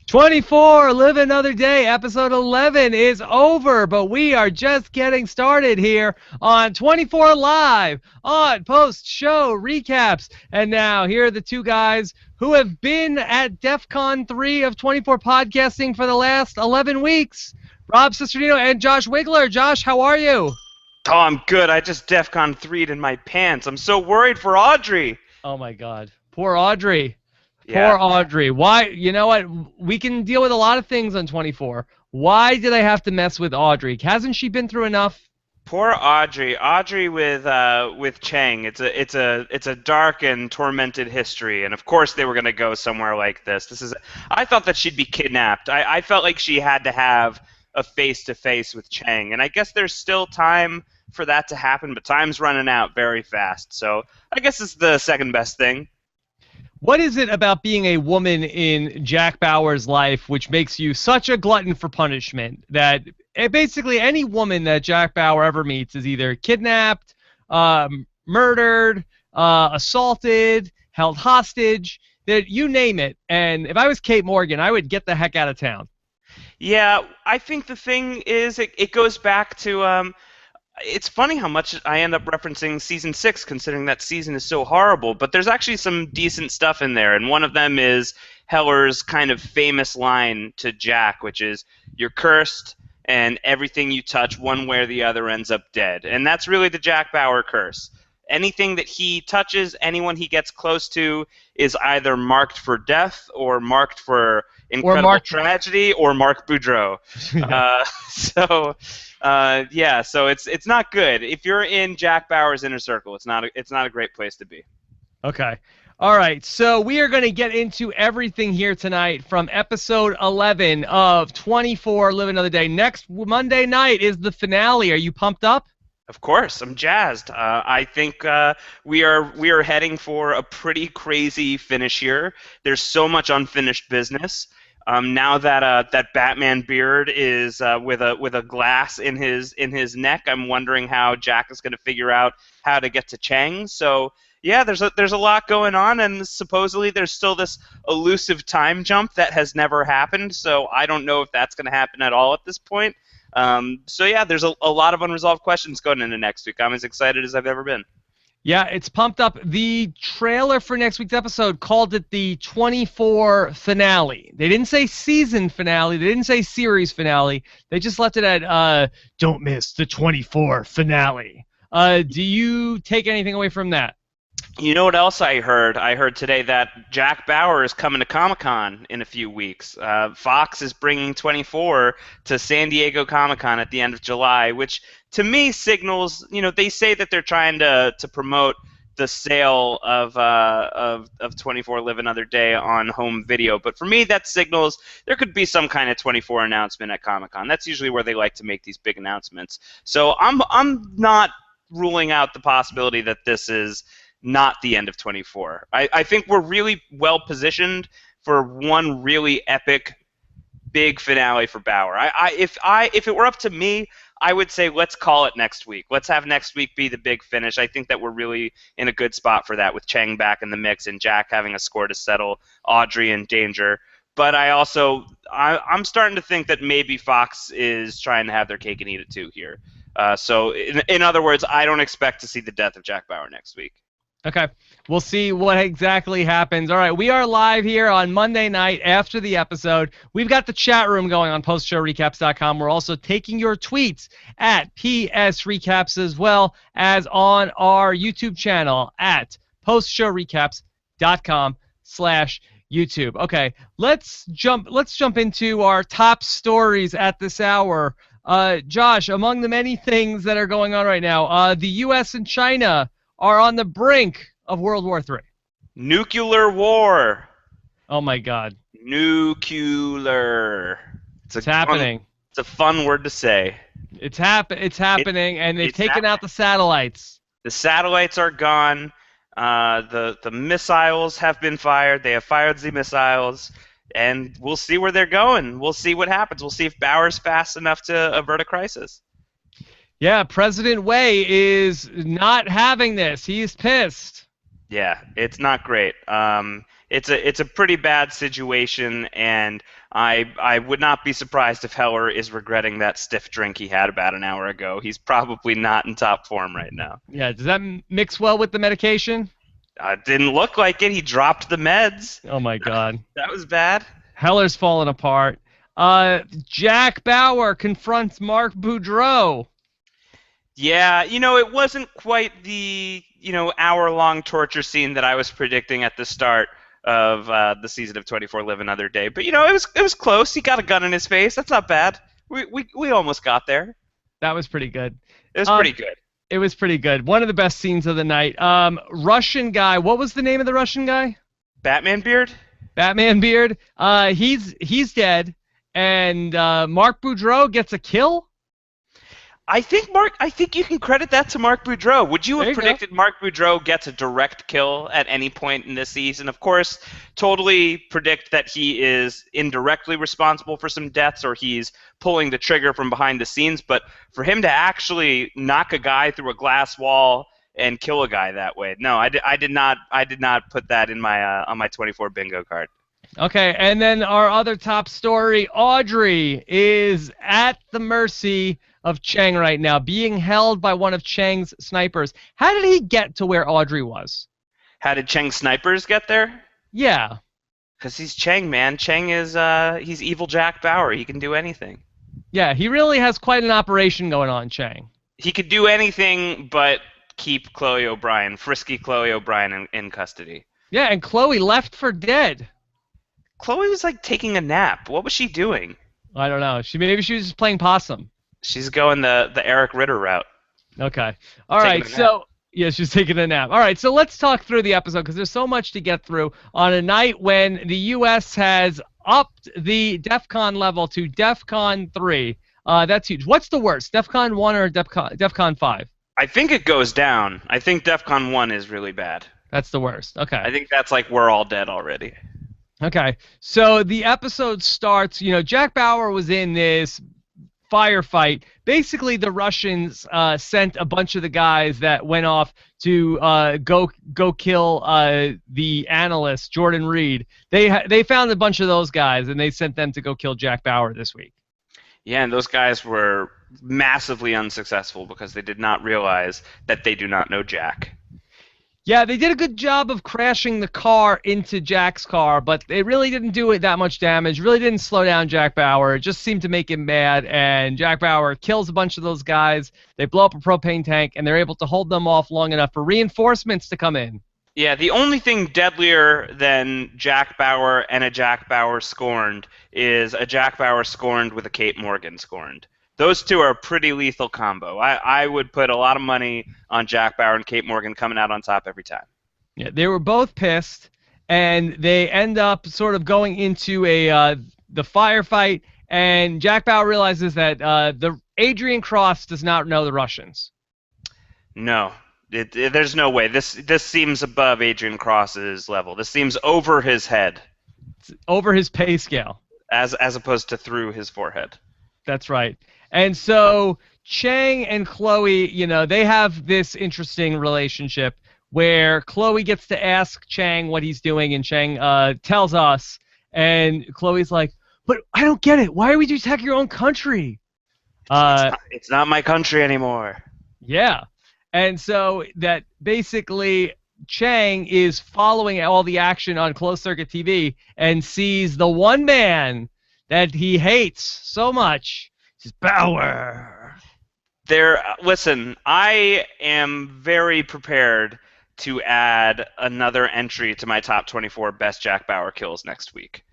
24, Live Another Day, episode 11 is over, but we are just getting started here on 24 Live on post-show recaps. And now, here are the two guys who have been at DEF CON 3 of 24 podcasting for the last 11 weeks. Rob Cesternino and Josh Wigler. Josh, how are you? Oh, I'm good. I just DEF CON 3'd in my pants. I'm so worried for Audrey. Oh, my God. Poor Audrey. Yeah. Poor Audrey. Why? You know what? We can deal with a lot of things on 24. Why do they have to mess with Audrey? Hasn't she been through enough? Poor Audrey. Audrey with Chang. It's a dark and tormented history, and of course they were going to go somewhere like this. I thought that she'd be kidnapped. I felt like she had to have a face-to-face with Chang, and I guess there's still time for that to happen, but time's running out very fast. So I guess it's the second best thing. What is it about being a woman in Jack Bauer's life which makes you such a glutton for punishment that basically any woman that Jack Bauer ever meets is either kidnapped, murdered, assaulted, held hostage, that you name it. And if I was Kate Morgan, I would get the heck out of town. Yeah, I think the thing is it goes back to it's funny how much I end up referencing season 6, considering that season is so horrible, but there's actually some decent stuff in there, and one of them is Heller's kind of famous line to Jack, which is, "You're cursed, and everything you touch one way or the other ends up dead." And that's really the Jack Bauer curse. Anything that he touches, anyone he gets close to, is either marked for death or marked for incredible tragedy or Mark Boudreau. So it's not good. If you're in Jack Bauer's inner circle, it's not a great place to be. Okay. All right, so we are going to get into everything here tonight from episode 11 of 24 Live Another Day. Next Monday night is the finale. Are you pumped up? Of course, I'm jazzed. I think we are heading for a pretty crazy finish here. There's so much unfinished business. Now that that Batman beard is with a glass in his neck, I'm wondering how Jack is going to figure out how to get to Chang. So yeah, there's a lot going on, and supposedly there's still this elusive time jump that has never happened. So I don't know if that's going to happen at all at this point. So yeah, there's a lot of unresolved questions going into next week. I'm as excited as I've ever been. Yeah, it's pumped up. The trailer for next week's episode called it the 24 finale. They didn't say season finale. They didn't say series finale. They just left it at don't miss the 24 finale. Do you take anything away from that? You know what else I heard? I heard today that Jack Bauer is coming to Comic-Con in a few weeks. Fox is bringing 24 to San Diego Comic-Con at the end of July, which to me signals, they say that they're trying to promote the sale of 24 Live Another Day on home video. But for me, that signals there could be some kind of 24 announcement at Comic-Con. That's usually where they like to make these big announcements. So I'm not ruling out the possibility that this is not the end of 24. I think we're really well positioned for one really epic, big finale for Bauer. If it were up to me, I would say let's call it next week. Let's have next week be the big finish. I think that we're really in a good spot for that, with Chang back in the mix and Jack having a score to settle, Audrey in danger. But I'm starting to think that maybe Fox is trying to have their cake and eat it too here. So in other words, I don't expect to see the death of Jack Bauer next week. Okay, we'll see what exactly happens. All right, we are live here on Monday night after the episode. We've got the chat room going on postshowrecaps.com. We're also taking your tweets at PS Recaps, as well as on our YouTube channel at postshowrecaps.com/YouTube. Okay, let's jump into our top stories at this hour. Josh, among the many things that are going on right now, the U.S. and China are on the brink of World War III. Nuclear war. Oh, my God. Nuclear. It's happening. It's a fun word to say. It's happening, and they've taken out the satellites. The satellites are gone. The missiles have been fired. They have fired the missiles, and we'll see where they're going. We'll see what happens. We'll see if Bauer's fast enough to avert a crisis. Yeah, President Wei is not having this. He's pissed. Yeah, it's not great. It's a pretty bad situation, and I would not be surprised if Heller is regretting that stiff drink he had about an hour ago. He's probably not in top form right now. Yeah, does that mix well with the medication? Didn't look like it. He dropped the meds. Oh my God. That was bad. Heller's falling apart. Jack Bauer confronts Mark Boudreau. Yeah, it wasn't quite the, hour-long torture scene that I was predicting at the start of the season of 24 Live Another Day. But, it was close. He got a gun in his face. That's not bad. We almost got there. That was pretty good. It was pretty good. It was pretty good. One of the best scenes of the night. Russian guy. What was the name of the Russian guy? Batman Beard? Batman Beard. He's dead. And Mark Boudreau gets a kill? I think you can credit that to Mark Boudreau. Would you have predicted Mark Boudreau gets a direct kill at any point in this season? Of course, totally predict that he is indirectly responsible for some deaths or he's pulling the trigger from behind the scenes. But for him to actually knock a guy through a glass wall and kill a guy that way, no, I did not put that in my on my 24 bingo card. Okay, and then our other top story, Audrey is at the mercy of Chang right now, being held by one of Chang's snipers. How did he get to where Audrey was? How did Chang's snipers get there? Yeah. Because he's Chang, man. Chang is he's evil Jack Bauer. He can do anything. Yeah, he really has quite an operation going on, Chang. He could do anything but keep frisky Chloe O'Brien in custody. Yeah, and Chloe left for dead. Chloe was like taking a nap. What was she doing? I don't know. Maybe she was just playing possum. She's going the Eric Ritter route. Okay. All right. So yeah, she's taking a nap. All right. So let's talk through the episode because there's so much to get through on a night when the U.S. has upped the DEFCON level to DEFCON 3. That's huge. What's the worst, DEFCON 1 or DEFCON 5? I think it goes down. I think DEFCON 1 is really bad. That's the worst. Okay. I think that's like we're all dead already. Okay. So the episode starts, Jack Bauer was in this firefight. Basically, the Russians sent a bunch of the guys that went off to go kill the analyst, Jordan Reed. They found a bunch of those guys, and they sent them to go kill Jack Bauer this week. Yeah, and those guys were massively unsuccessful because they did not realize that they do not know Jack. Yeah, they did a good job of crashing the car into Jack's car, but they really didn't do it that much damage, really didn't slow down Jack Bauer. It just seemed to make him mad, and Jack Bauer kills a bunch of those guys. They blow up a propane tank, and they're able to hold them off long enough for reinforcements to come in. Yeah, the only thing deadlier than Jack Bauer and a Jack Bauer scorned is a Jack Bauer scorned with a Kate Morgan scorned. Those two are a pretty lethal combo. I would put a lot of money on Jack Bauer and Kate Morgan coming out on top every time. Yeah, they were both pissed, and they end up sort of going into the firefight, and Jack Bauer realizes that the Adrian Cross does not know the Russians. No, there's no way. This seems above Adrian Cross's level. This seems over his head. It's over his pay scale. As opposed to through his forehead. That's right. And so Chang and Chloe, they have this interesting relationship where Chloe gets to ask Chang what he's doing, and Chang tells us, and Chloe's like, but I don't get it. Why are we attacking your own country? It's not my country anymore. Yeah. And so that basically Chang is following all the action on closed circuit TV and sees the one man that he hates so much. It's Bauer. Listen, I am very prepared to add another entry to my top 24 best Jack Bauer kills next week.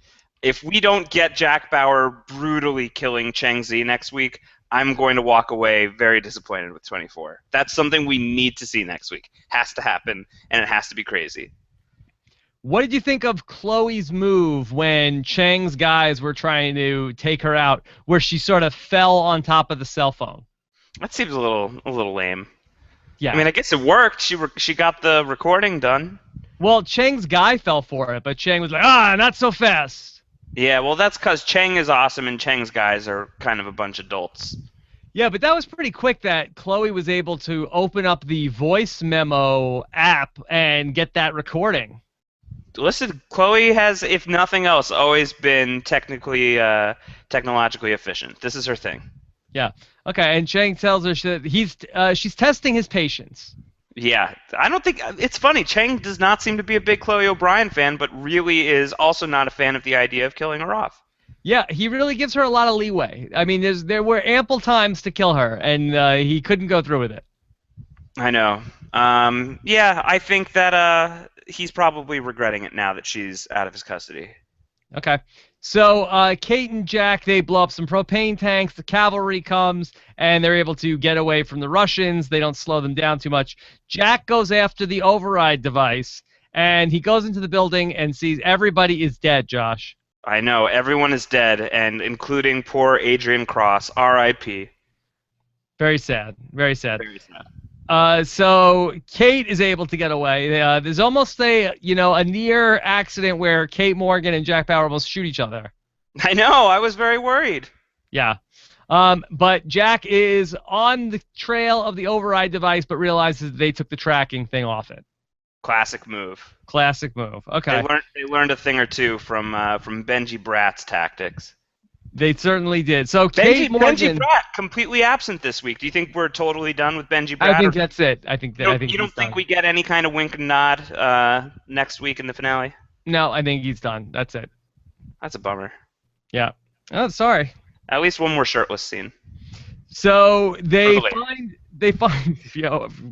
If we don't get Jack Bauer brutally killing Chang Zi next week, I'm going to walk away very disappointed with 24. That's something we need to see next week. Has to happen, and it has to be crazy. What did you think of Chloe's move when Chang's guys were trying to take her out, where she sort of fell on top of the cell phone? That seems a little lame. Yeah. I mean, I guess it worked. She got the recording done. Well, Chang's guy fell for it, but Chang was like, not so fast. Yeah, well, that's because Chang is awesome and Chang's guys are kind of a bunch of dolts. Yeah, but that was pretty quick that Chloe was able to open up the voice memo app and get that recording. Listen, Chloe has, if nothing else, always been technologically efficient. This is her thing. Yeah. Okay. And Chang tells her that she's testing his patience. Yeah, I don't think it's funny. Chang does not seem to be a big Chloe O'Brien fan, but really is also not a fan of the idea of killing her off. Yeah, he really gives her a lot of leeway. I mean, there were ample times to kill her, and he couldn't go through with it. I know. Yeah, I think that he's probably regretting it now that she's out of his custody. Okay. So Kate and Jack, they blow up some propane tanks. The cavalry comes, and they're able to get away from the Russians. They don't slow them down too much. Jack goes after the override device, and he goes into the building and sees everybody is dead, Josh. I know, everyone is dead, and including poor Adrian Cross, R.I.P. Very sad. Very sad. Very sad. So Kate is able to get away. There's almost a near accident where Kate Morgan and Jack Bauer almost shoot each other. I know. I was very worried. Yeah. But Jack is on the trail of the override device, but realizes they took the tracking thing off it. Classic move. Classic move. Okay. They learned a thing or two from Benji Bratt's tactics. They certainly did. So Kate Morgan, Benji Bratt completely absent this week. Do you think we're totally done with Benji Bratt? I think that's it. I think you don't think we get any kind of wink and nod next week in the finale? No, I think he's done. That's it. That's a bummer. Yeah. Oh, sorry. At least one more shirtless scene. So they find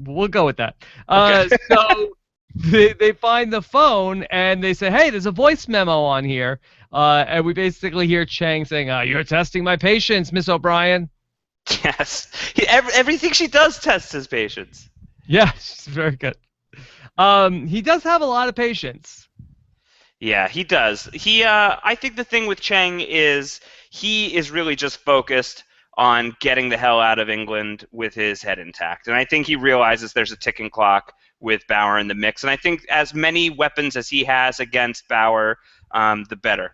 we'll go with that. Okay. So they find the phone and they say, hey, there's a voice memo on here. And we basically hear Chang saying, you're testing my patience, Miss O'Brien. Yes. Everything she does tests his patience. Yeah, she's very good. He does have a lot of patience. Yeah, he does. I think the thing with Chang is he is really just focused on getting the hell out of England with his head intact. And I think he realizes there's a ticking clock with Bauer in the mix. And I think as many weapons as he has against Bauer, the better.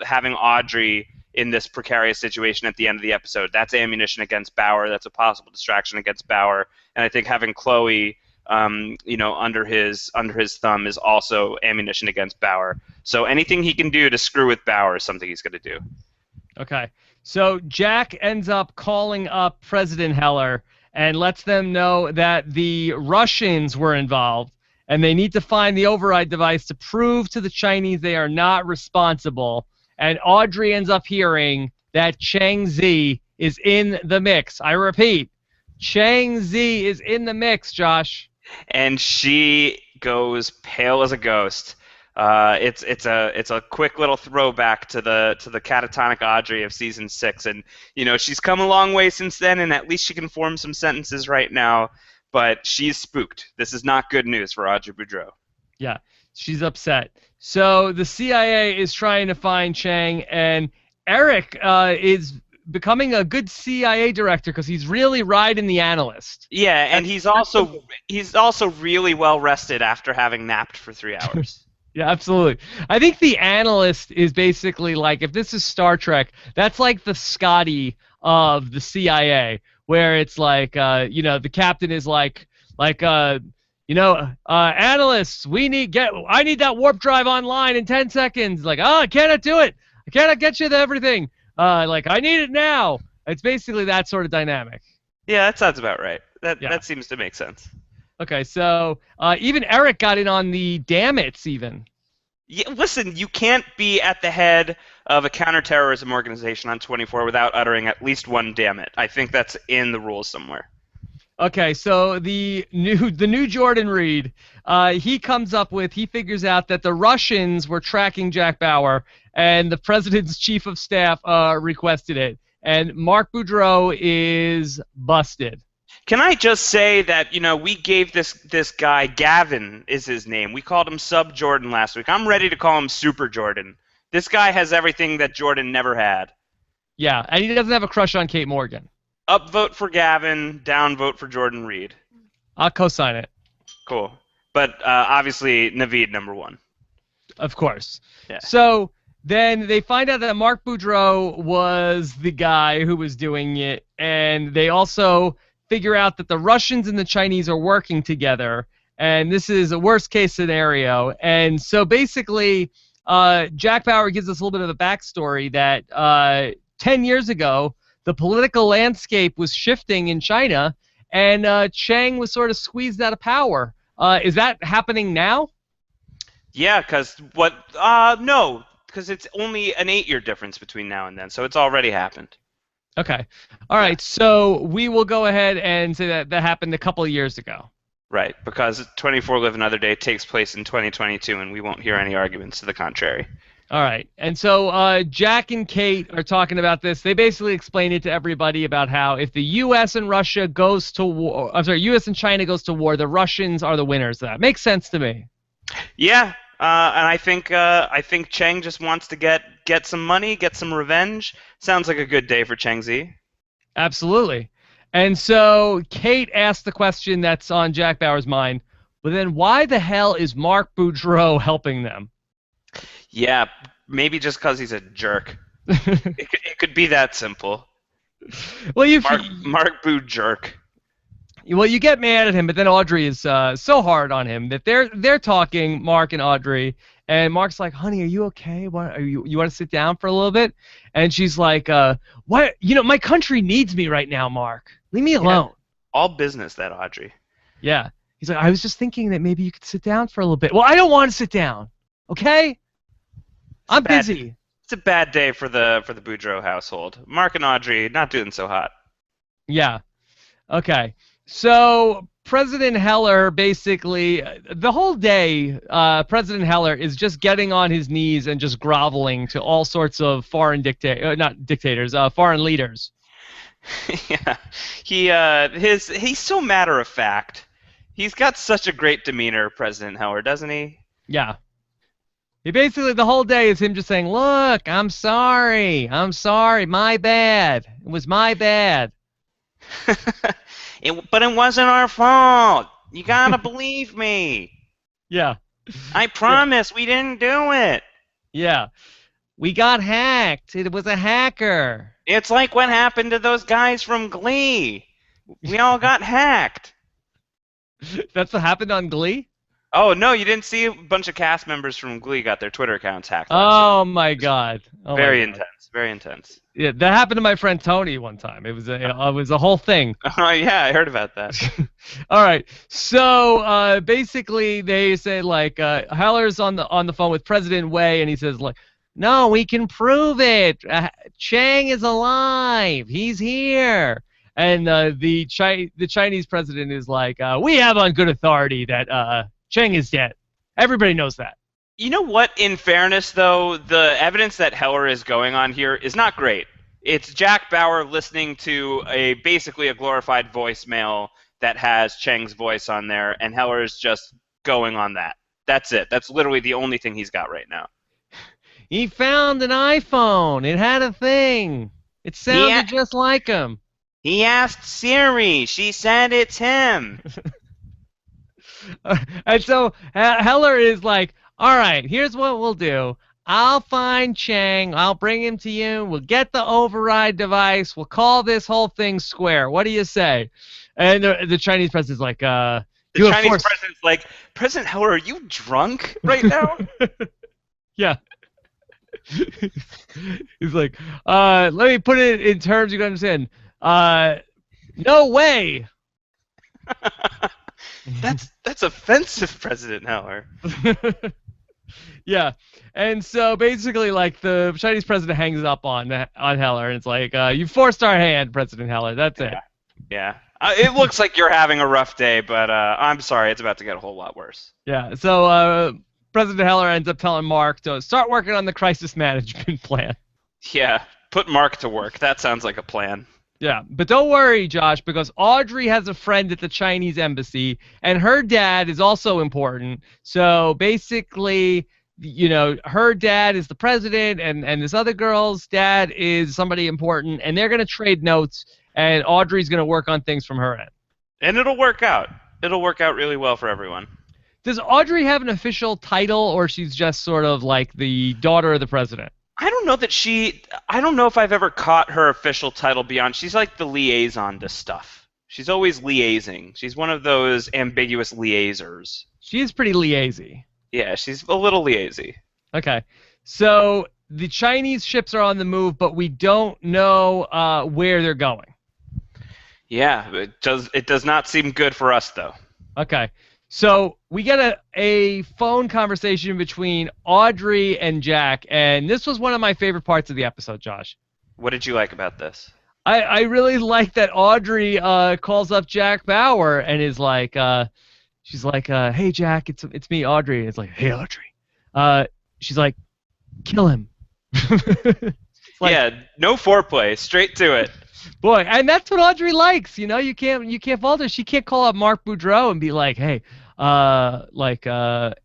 Having Audrey in this precarious situation at the end of the episode, that's ammunition against Bauer. That's a possible distraction against Bauer. And I think having Chloe, under his thumb is also ammunition against Bauer. So anything he can do to screw with Bauer is something he's going to do. Okay. So Jack ends up calling up President Heller and lets them know that the Russians were involved and they need to find the override device to prove to the Chinese they are not responsible. And Audrey ends up hearing that Chang Zi is in the mix. I repeat, Chang Zi is in the mix, Josh. And she goes pale as a ghost. It's a quick little throwback to the catatonic Audrey of season 6, and she's come a long way since then, and at least she can form some sentences right now. But she's spooked. This is not good news for Audrey Boudreau. Yeah, she's upset. So the CIA is trying to find Chang, and Eric is becoming a good CIA director because he's really riding the analyst. Yeah, and he's also really well rested after having napped for 3 hours. Yeah, absolutely. I think the analyst is basically like, if this is Star Trek, that's like the Scotty of the CIA, where it's like, the captain is like, analysts, I need that warp drive online in 10 seconds. Like, I cannot do it. I cannot get you to everything. I need it now. It's basically that sort of dynamic. Yeah, that sounds about right. That seems to make sense. Okay, so even Eric got in on the damn it's even. Yeah, listen, you can't be at the head of a counterterrorism organization on 24 without uttering at least one damn it. I think that's in the rules somewhere. Okay, so the new Jordan Reed, he figures out that the Russians were tracking Jack Bauer, and the president's chief of staff requested it, and Mark Boudreau is busted. Can I just say that, we gave this guy, Gavin is his name. We called him Sub Jordan last week. I'm ready to call him Super Jordan. This guy has everything that Jordan never had. Yeah, and he doesn't have a crush on Kate Morgan. Up vote for Gavin, down vote for Jordan Reed. I'll co-sign it. Cool. But obviously, Naveed #1. Of course. Yeah. So then they find out that Mark Boudreau was the guy who was doing it, and they also figure out that the Russians and the Chinese are working together, and this is a worst case scenario. And so basically, Jack Bauer gives us a little bit of a backstory that 10 years ago, the political landscape was shifting in China, and Chang was sort of squeezed out of power. Is that happening now? Yeah, because what? No, because it's only an 8-year difference between now and then, so it's already happened. Okay. All right. So we will go ahead and say that happened a couple of years ago. Right, because 24 Live Another Day takes place in 2022, and we won't hear any arguments to the contrary. All right. And so Jack and Kate are talking about this. They basically explain it to everybody about how if the U.S. and Russia goes to war, U.S. and China goes to war, the Russians are the winners. That makes sense to me. Yeah, and I think Chang just wants to get some money, get some revenge. Sounds like a good day for Chang Zi. Absolutely. And so Kate asked the question that's on Jack Bauer's mind, but then why the hell is Mark Boudreau helping them? Yeah, maybe just because he's a jerk. it could be that simple. Well, Mark Boud jerk. Well, you get mad at him, but then Audrey is so hard on him that they're talking, Mark and Audrey, and Mark's like, "Honey, are you okay? What you want to sit down for a little bit?" And she's like, "What? My country needs me right now, Mark. Leave me alone." Yeah, all business, that Audrey. Yeah. He's like, "I was just thinking that maybe you could sit down for a little bit." Well, I don't want to sit down. Okay? I'm busy. It's a bad day for the Boudreau household. Mark and Audrey not doing so hot. Yeah. Okay. So President Heller basically, the whole day, President Heller is just getting on his knees and just groveling to all sorts of foreign foreign leaders. Yeah, he's so matter of fact. He's got such a great demeanor, President Heller, doesn't he? Yeah. He basically, the whole day is him just saying, "Look, I'm sorry, my bad. It was my bad." But it wasn't our fault. You gotta believe me. Yeah. I promise we didn't do it. Yeah. We got hacked. It was a hacker. It's like what happened to those guys from Glee. We all got hacked. That's what happened on Glee? Oh, no, you didn't see a bunch of cast members from Glee got their Twitter accounts hacked. Oh, my God. Oh, very intense. Very intense. Yeah, that happened to my friend Tony one time. It was a whole thing. Oh, yeah, I heard about that. All right. So basically, they say like Heller's on the phone with President Wei, and he says like, "No, we can prove it. Chang is alive. He's here." And the Chinese president is like, "We have on good authority that Chang is dead. Everybody knows that." You know what? In fairness, though, the evidence that Heller is going on here is not great. It's Jack Bauer listening to basically a glorified voicemail that has Chang's voice on there, and Heller is just going on that. That's it. That's literally the only thing he's got right now. He found an iPhone. It had a thing. It sounded just like him. He asked Siri. She said it's him. And so Heller is like, "All right, here's what we'll do. I'll find Chang. I'll bring him to you. We'll get the override device. We'll call this whole thing square. What do you say?" And the Chinese president's like, The Chinese president's like, "President Heller, are you drunk right now?" Yeah. He's like, let me put it in terms you can understand. No way. That's offensive, President Heller. Yeah, and so basically, like the Chinese president hangs up on Heller, and it's like, "You forced our hand, President Heller. That's it." Yeah. It looks like you're having a rough day, but I'm sorry, it's about to get a whole lot worse. Yeah. So President Heller ends up telling Mark to start working on the crisis management plan. Yeah, put Mark to work. That sounds like a plan. Yeah, but don't worry, Josh, because Audrey has a friend at the Chinese embassy, and her dad is also important. So basically, her dad is the president, and this other girl's dad is somebody important, and they're going to trade notes, and Audrey's going to work on things from her end. And it'll work out. It'll work out really well for everyone. Does Audrey have an official title, or she's just sort of like the daughter of the president? I don't know if I've ever caught her official title beyond. She's like the liaison to stuff. She's always liaising. She's one of those ambiguous liaisers. She is pretty liaisy. Yeah, she's a little liaisy. Okay. So the Chinese ships are on the move, but we don't know where they're going. Yeah, it does not seem good for us, though. Okay. So we get a phone conversation between Audrey and Jack, and this was one of my favorite parts of the episode, Josh. What did you like about this? I really like that Audrey calls up Jack Bauer and is like, she's like, hey, Jack, it's me, Audrey. And it's like, hey, Audrey. She's like, kill him. Like, yeah, no foreplay, straight to it. Boy, and that's what Audrey likes. You know, you can't fault her. She can't call up Mark Boudreau and be like, hey, MB,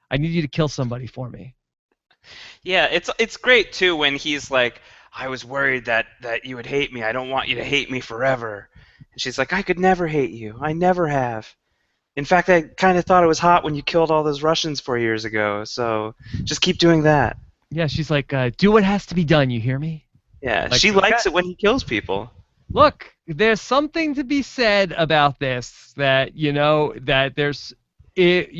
I need you to kill somebody for me. Yeah, it's great too when he's like, I was worried that you would hate me. I don't want you to hate me forever. And she's like, I could never hate you. I never have. In fact, I kind of thought it was hot when you killed all those Russians 4 years ago. So just keep doing that. Yeah, she's like, do what has to be done. You hear me? Yeah, Like, she likes it when he kills people. Look, there's something to be said about this. That you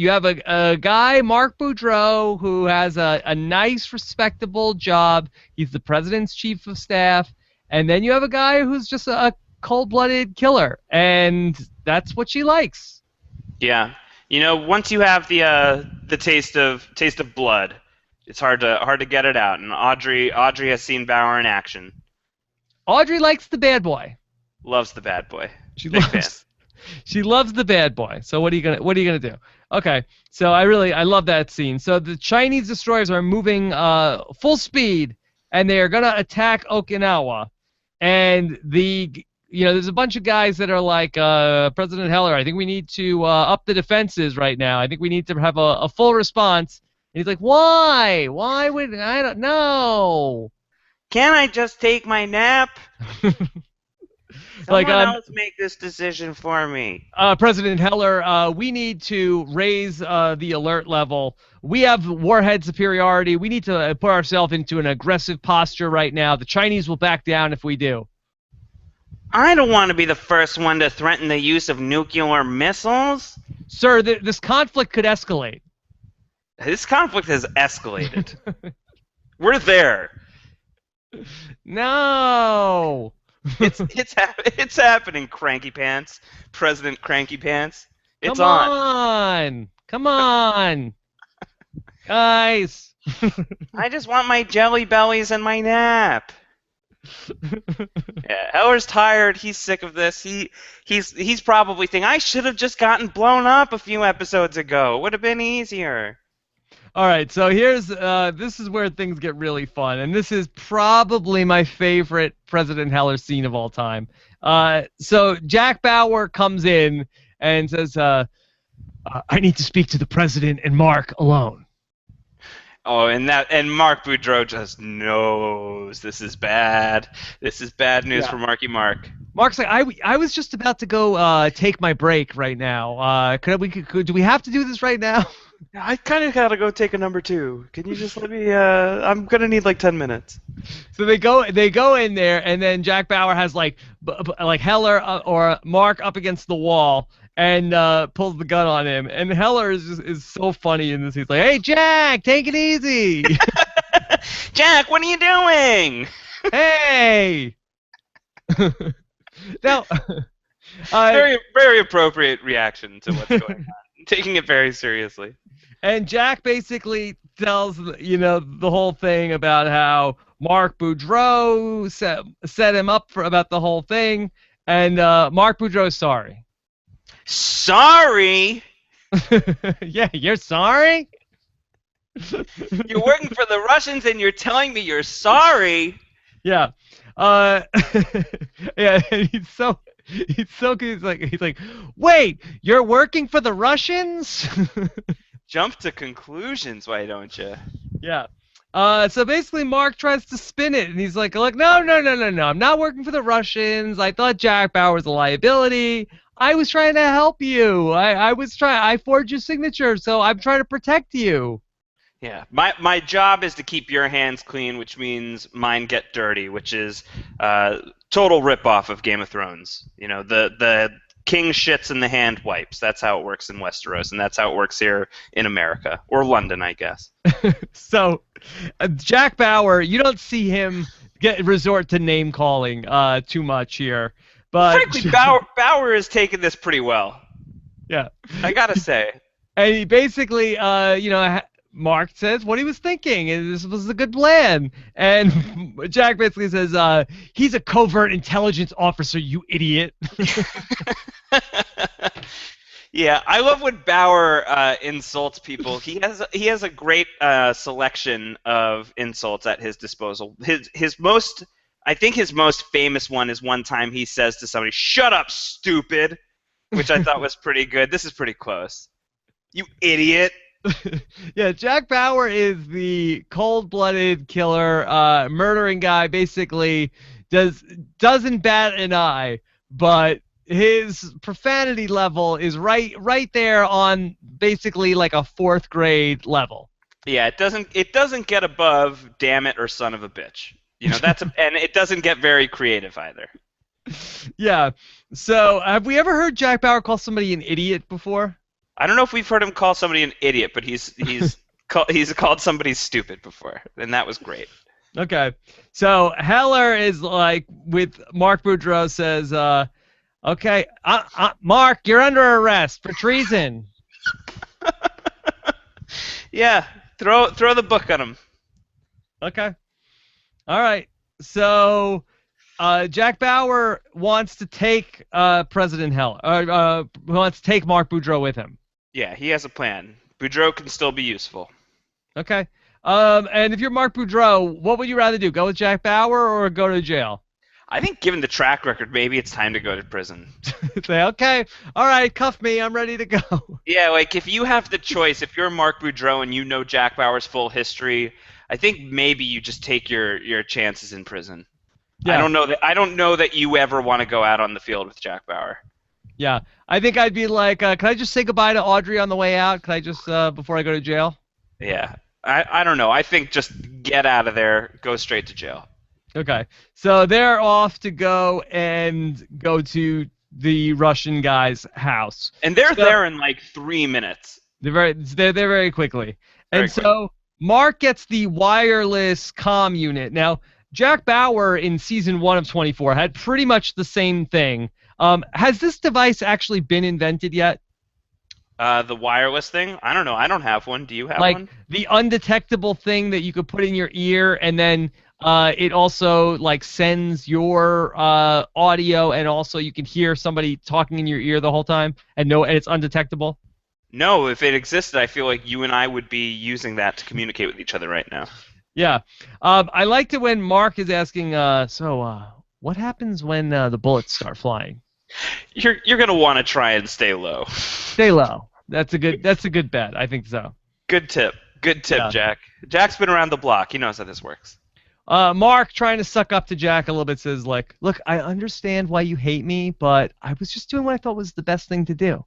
have a guy, Mark Boudreau, who has a nice, respectable job. He's the president's chief of staff. And then you have a guy who's just a cold-blooded killer. And that's what she likes. Yeah. You know, once you have the taste of blood, it's hard to get it out. And Audrey has seen Bauer in action. Audrey likes the bad boy. Loves the bad boy. She Big loves She loves the bad boy. So what are you gonna do? Okay. So I love that scene. So the Chinese destroyers are moving full speed, and they are gonna attack Okinawa. And there's a bunch of guys that are like, President Heller, I think we need to up the defenses right now. I think we need to have a full response. And he's like, why? Why would I don't know? Can't I just take my nap? Like, Someone else make this decision for me. President Heller, we need to raise the alert level. We have warhead superiority. We need to put ourselves into an aggressive posture right now. The Chinese will back down if we do. I don't want to be the first one to threaten the use of nuclear missiles. Sir, this conflict could escalate. This conflict has escalated. We're there. No. It's happening, Cranky Pants. President Cranky Pants. It's Come on. Come on. Guys. I just want my jelly bellies and my nap. Yeah, Heller's tired. He's sick of this. He's probably thinking, I should have just gotten blown up a few episodes ago. Would have been easier. All right, so here's this is where things get really fun, and this is probably my favorite President Heller scene of all time. So Jack Bauer comes in and says, I need to speak to the president and Mark alone. Oh, and Mark Boudreau just knows this is bad. This is bad news for Marky Mark. Mark's like, I was just about to go take my break right now. Do we have to do this right now? I kind of gotta go take a number 2. Can you just let me? I'm gonna need like 10 minutes. So they go in there, and then Jack Bauer has like Heller or Mark up against the wall and pulls the gun on him. And Heller is so funny in this. He's like, "Hey, Jack, take it easy." Jack, what are you doing? Hey. Now, very very appropriate reaction to what's going on. Taking it very seriously. And Jack basically tells the whole thing about how Mark Boudreau set him up about the whole thing, and Mark Boudreau's sorry. Sorry? Yeah, you're sorry? You're working for the Russians and you're telling me you're sorry? Yeah. Yeah, and he's so good. He's like, wait, you're working for the Russians? Jump to conclusions, why don't you? Yeah. So basically, Mark tries to spin it, and he's like, no, I'm not working for the Russians. I thought Jack Bauer was a liability. I was trying to help you. I forged your signature, so I'm trying to protect you. Yeah, my job is to keep your hands clean, which means mine get dirty, which is total ripoff of Game of Thrones. You know, the king shits and the hand wipes. That's how it works in Westeros, and that's how it works here in America or London, I guess. So, Jack Bauer, you don't see him resort to name calling too much here, but Frankly, Bauer is taking this pretty well. yeah, I gotta say. and he basically, Mark says what he was thinking, and this was a good plan. And Jack basically says, he's a covert intelligence officer, you idiot. Yeah, I love when Bauer insults people. He has a great selection of insults at his disposal. I think his most famous one is one time he says to somebody, "Shut up, stupid," which I thought was pretty good. This is pretty close. You idiot. Yeah, Jack Bauer is the cold-blooded killer, murdering guy. Basically, doesn't bat an eye, but his profanity level is right there on basically like a 4th grade level. Yeah, it doesn't get above "damn it" or "son of a bitch." You know, and it doesn't get very creative either. Yeah. So, have we ever heard Jack Bauer call somebody an idiot before? I don't know if we've heard him call somebody an idiot, but he's called somebody stupid before, and that was great. Okay. So Heller is like with Mark Boudreau says, okay, Mark, you're under arrest for treason. Yeah, throw the book on him. Okay. All right. So Jack Bauer wants to take President Heller, wants to take Mark Boudreau with him. Yeah, he has a plan. Boudreau can still be useful. Okay. And if you're Mark Boudreau, what would you rather do? Go with Jack Bauer or go to jail? I think given the track record, maybe it's time to go to prison. Say, okay, all right, cuff me, I'm ready to go. Yeah, like if you have the choice, if you're Mark Boudreau and you know Jack Bauer's full history, I think maybe you just take your chances in prison. Yeah. I don't know that you ever want to go out on the field with Jack Bauer. Yeah, I think I'd be like, can I just say goodbye to Audrey on the way out? Can I just before I go to jail? Yeah, I don't know. I think just get out of there, go straight to jail. Okay, so they're off to go to the Russian guy's house, and they're there in like 3 minutes. They're there very quickly, and so Mark gets the wireless comm unit. Now, Jack Bauer in season 1 of 24 had pretty much the same thing. Has this device actually been invented yet? The wireless thing? I don't know. I don't have one. Do you have one? Like the undetectable thing that you could put in your ear, and then it also like sends your audio, and also you can hear somebody talking in your ear the whole time, and it's undetectable. No, if it existed, I feel like you and I would be using that to communicate with each other right now. Yeah. I liked it when Mark is asking, what happens when the bullets start flying? You're gonna want to try and stay low. Stay low. That's a good bet. I think so. Good tip, yeah. Jack. Jack's been around the block. He knows how this works. Mark, trying to suck up to Jack a little bit, says like, look, I understand why you hate me, but I was just doing what I thought was the best thing to do.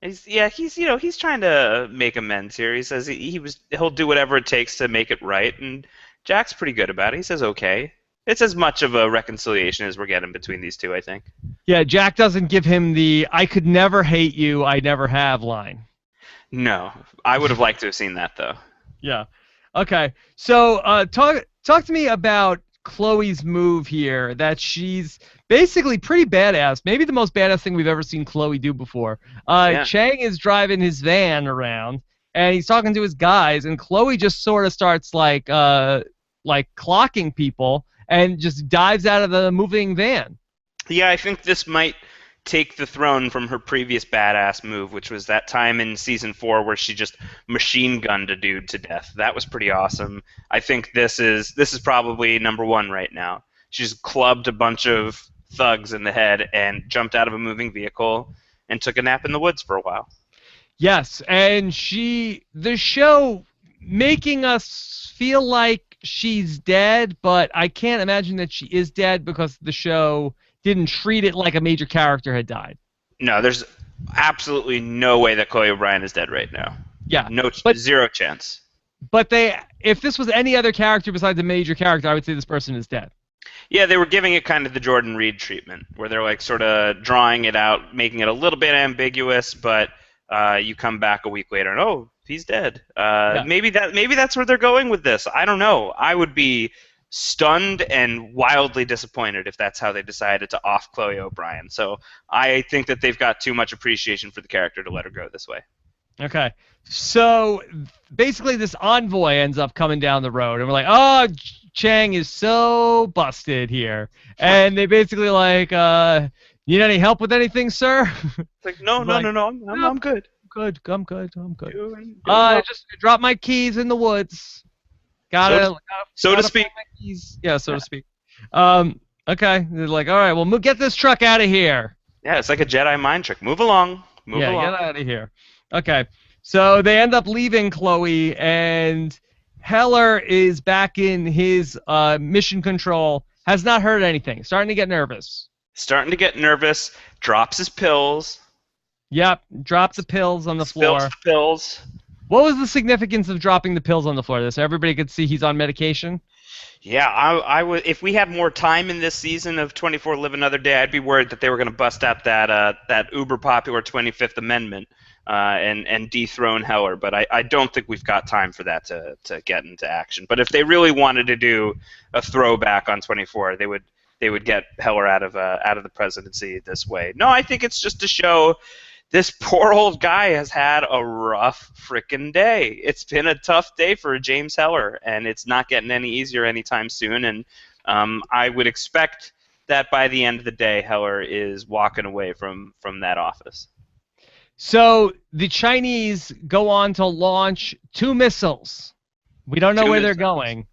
He's trying to make amends here. He says he'll do whatever it takes to make it right, and Jack's pretty good about it. He says okay. It's as much of a reconciliation as we're getting between these two, I think. Yeah, Jack doesn't give him the "I could never hate you, I never have" line. No, I would have liked to have seen that though. Yeah. Okay. So talk to me about Chloe's move here. That she's basically pretty badass. Maybe the most badass thing we've ever seen Chloe do before. Yeah. Chang is driving his van around, and he's talking to his guys, and Chloe just sort of starts like clocking people, and just dives out of the moving van. Yeah, I think this might take the throne from her previous badass move, which was that time in season 4 where she just machine gunned a dude to death. That was pretty awesome. I think this is probably number 1 right now. She's clubbed a bunch of thugs in the head and jumped out of a moving vehicle and took a nap in the woods for a while. Yes, and the show making us feel like she's dead, but I can't imagine that she is dead because the show didn't treat it like a major character had died. No, there's absolutely no way that Chloe O'Brien is dead right now. Yeah. Zero chance. But if this was any other character besides a major character, I would say this person is dead. Yeah, they were giving it kind of the Jordan Reed treatment, where they're like sort of drawing it out, making it a little bit ambiguous, but you come back a week later and oh, he's dead. Yeah. Maybe that's where they're going with this. I don't know. I would be stunned and wildly disappointed if that's how they decided to off Chloe O'Brien. So I think that they've got too much appreciation for the character to let her go this way. Okay. So basically, this envoy ends up coming down the road, and we're like, oh, Chang is so busted here. And they basically like, need any help with anything, sir? It's like, no, I'm good. I'm good. Doing well. Just dropped my keys in the woods. So to speak. Yeah, so to speak. Okay. They're like, all right, well, get this truck out of here. Yeah, it's like a Jedi mind trick. Move along. Move along. Get out of here. Okay. So they end up leaving Chloe, and Heller is back in his mission control. Has not heard anything. Starting to get nervous. Drops his pills. Yep. Dropped the pills on the floor. Spills the pills. What was the significance of dropping the pills on the floor? So everybody could see he's on medication? Yeah, I would. If we had more time in this season of 24 Live Another Day, I'd be worried that they were going to bust out that uber popular 25th Amendment and dethrone Heller. But I don't think we've got time for that to get into action. But if they really wanted to do a throwback on 24, they would get Heller out of the presidency this way. No, I think it's just to show this poor old guy has had a rough frickin' day. It's been a tough day for James Heller, and it's not getting any easier anytime soon. And I would expect that by the end of the day, Heller is walking away from that office. So the Chinese go on to launch 2 missiles. We don't know where they're going.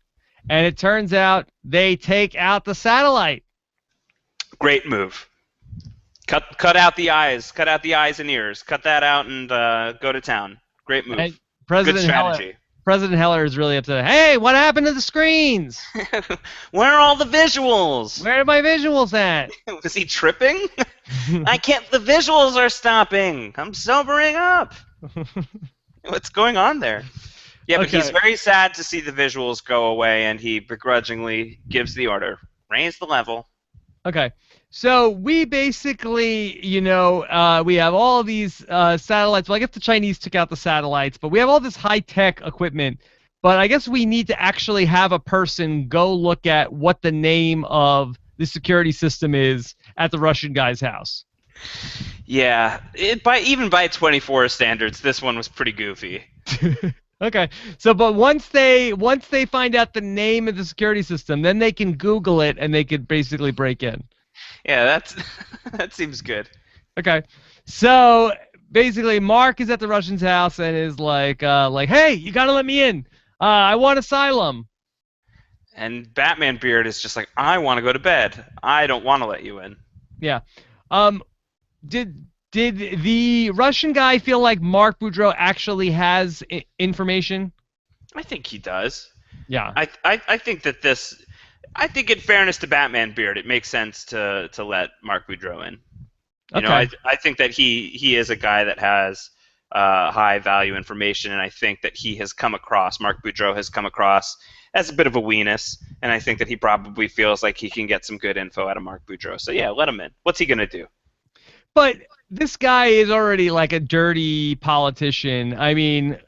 And it turns out they take out the satellite. Great move. Cut out the eyes. Cut out the eyes and ears. Cut that out and go to town. Great move. And Good strategy. President Heller is really upset. Hey, what happened to the screens? Where are all the visuals? Where are my visuals at? Was he tripping? I can't. The visuals are stopping. I'm sobering up. What's going on there? Yeah, but he's very sad to see the visuals go away, and he begrudgingly gives the order. Raise the level. Okay. So we basically, we have all of these satellites. Well, I guess the Chinese took out the satellites, but we have all this high-tech equipment. But I guess we need to actually have a person go look at what the name of the security system is at the Russian guy's house. Yeah, even by 24 standards, this one was pretty goofy. Okay. So, but once they find out the name of the security system, then they can Google it and they could basically break in. Yeah, that seems good. Okay. So basically, Mark is at the Russian's house and is like, hey, you gotta let me in. I want asylum. And Batman Beard is just like, I want to go to bed. I don't want to let you in. Yeah. Did the Russian guy feel like Mark Boudreau actually has information? I think he does. Yeah. I think that this. I think, in fairness to Batman Beard, it makes sense to let Mark Boudreau in. I think that he is a guy that has high value information, and I think that Mark Boudreau has come across as a bit of a weenus, and I think that he probably feels like he can get some good info out of Mark Boudreau. So yeah, let him in. What's he gonna do? But this guy is already like a dirty politician. I mean,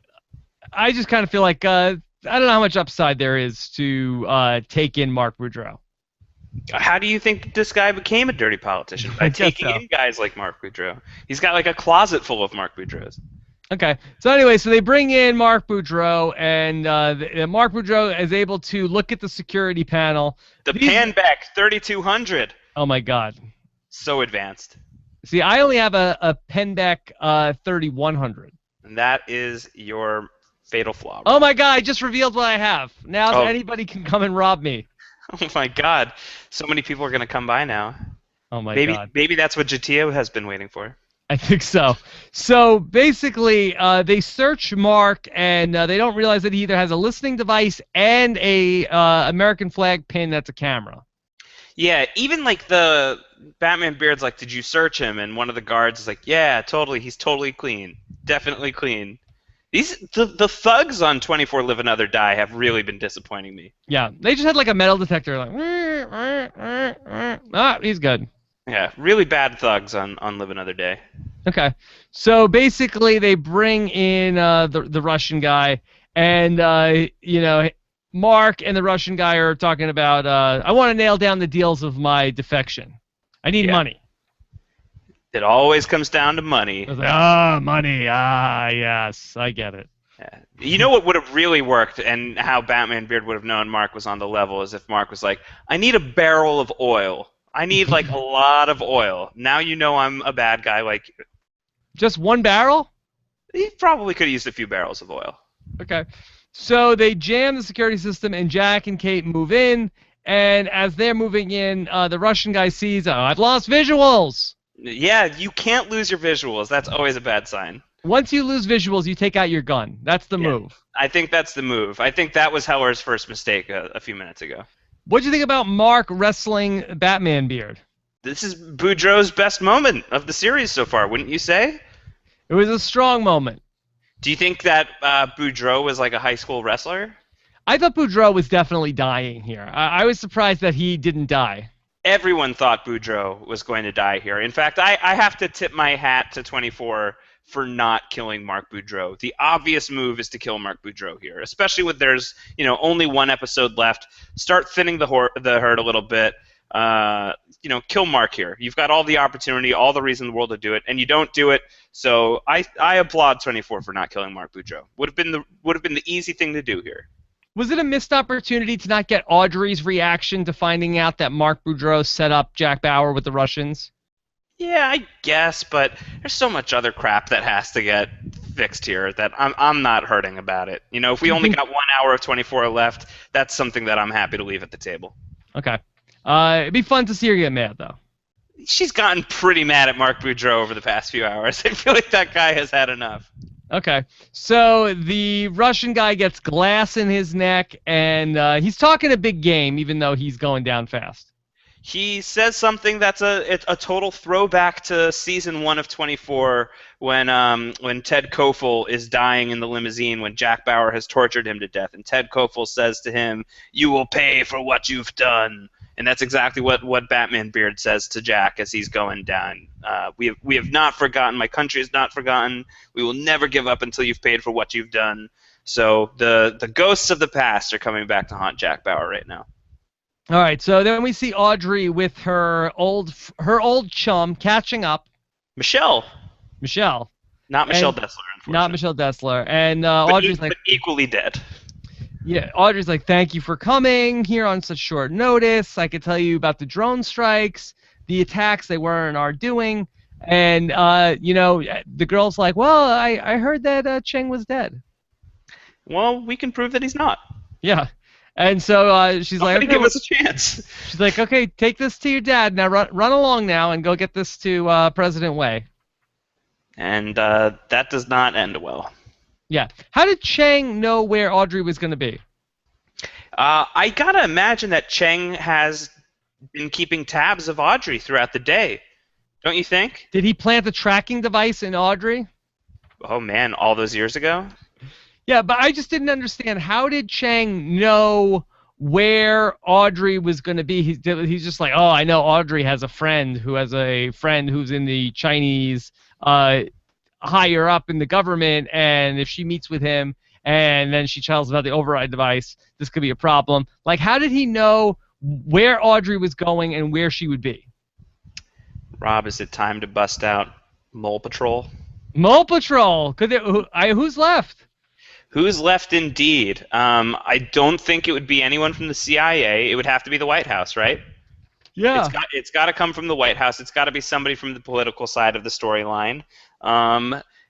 I just kind of feel like I don't know how much upside there is to take in Mark Boudreau. How do you think this guy became a dirty politician? By taking in guys like Mark Boudreau. He's got like a closet full of Mark Boudreaux. Okay. So anyway, so they bring in Mark Boudreau, and Mark Boudreau is able to look at the security panel. The Panbeck 3200. Oh my God. So advanced. See, I only have a Penbeck 3100. And that is your fatal flaw. Oh my God, I just revealed what I have. Now anybody can come and rob me. Oh my God. So many people are going to come by now. Oh my God. Maybe that's what Jatio has been waiting for. I think so. So basically, they search Mark, and they don't realize that he either has a listening device and a American flag pin that's a camera. Yeah, even like the Batman Beard's like, did you search him? And one of the guards is like, yeah, totally. He's totally clean. Definitely clean. The thugs on 24 Live Another Die have really been disappointing me. Yeah, they just had like a metal detector, like, he's good. Yeah, really bad thugs on Live Another Day. Okay, so basically they bring in the Russian guy, and Mark and the Russian guy are talking about, I want to nail down the deals of my defection. I need money. It always comes down to money. I was like, money. Yes, I get it. Yeah. You know what would have really worked, and how Batman Beard would have known Mark was on the level, is if Mark was like, I need a barrel of oil. I need like a lot of oil. Now you know I'm a bad guy like you. Just one barrel? He probably could have used a few barrels of oil. Okay. So they jam the security system, and Jack and Kate move in, and as they're moving in, the Russian guy sees, I've lost visuals. Yeah, you can't lose your visuals. That's always a bad sign. Once you lose visuals, you take out your gun. That's the move. I think that's the move. I think that was Heller's first mistake a few minutes ago. What do you think about Mark wrestling Batman Beard? This is Boudreau's best moment of the series so far, wouldn't you say? It was a strong moment. Do you think that Boudreau was like a high school wrestler? I thought Boudreau was definitely dying here. I was surprised that he didn't die. Everyone thought Boudreau was going to die here. In fact, I have to tip my hat to 24 for not killing Mark Boudreau. The obvious move is to kill Mark Boudreau here, especially with there's only one episode left. Start thinning the herd a little bit. Kill Mark here. You've got all the opportunity, all the reason in the world to do it, and you don't do it. So I applaud 24 for not killing Mark Boudreau. Would have been the easy thing to do here. Was it a missed opportunity to not get Audrey's reaction to finding out that Mark Boudreau set up Jack Bauer with the Russians? Yeah, I guess, but there's so much other crap that has to get fixed here that I'm not hurting about it. If we only got 1 hour of 24 left, that's something that I'm happy to leave at the table. Okay. It'd be fun to see her get mad, though. She's gotten pretty mad at Mark Boudreau over the past few hours. I feel like that guy has had enough. Okay, so the Russian guy gets glass in his neck, and he's talking a big game, even though he's going down fast. He says something that's a total throwback to season 1 of 24, when Ted Koffel is dying in the limousine when Jack Bauer has tortured him to death, and Ted Koffel says to him, "You will pay for what you've done." And that's exactly what Batman Beard says to Jack as he's going down. We have not forgotten. My country has not forgotten. We will never give up until you've paid for what you've done. So the ghosts of the past are coming back to haunt Jack Bauer right now. All right, so then we see Audrey with her old chum catching up. Michelle. Not Michelle Dessler, unfortunately. Not Michelle Dessler. And Audrey's but equally dead. Yeah, Audrey's like, thank you for coming here on such short notice. I could tell you about the drone strikes, the attacks they were and are doing. And, the girl's like, well, I heard that Cheng was dead. Well, we can prove that he's not. Yeah. And so she's like, okay, give us a chance. She's like, okay, take this to your dad. Now run along now and go get this to President Wei. And that does not end well. Yeah. How did Cheng know where Audrey was going to be? I gotta imagine that Cheng has been keeping tabs of Audrey throughout the day. Don't you think? Did he plant a tracking device in Audrey? Oh, man, all those years ago? Yeah, but I just didn't understand. How did Cheng know where Audrey was going to be? He's just like, oh, I know Audrey has a friend who's in the Chinese higher up in the government, and if she meets with him and then she tells about the override device, this could be a problem. Like, how did he know where Audrey was going and where she would be? Rob, is it time to bust out Mole Patrol? Mole Patrol! Who's left? Who's left indeed? I don't think it would be anyone from the CIA. It would have to be the White House, right? Yeah. It's got to come from the White House. It's got to be somebody from the political side of the storyline.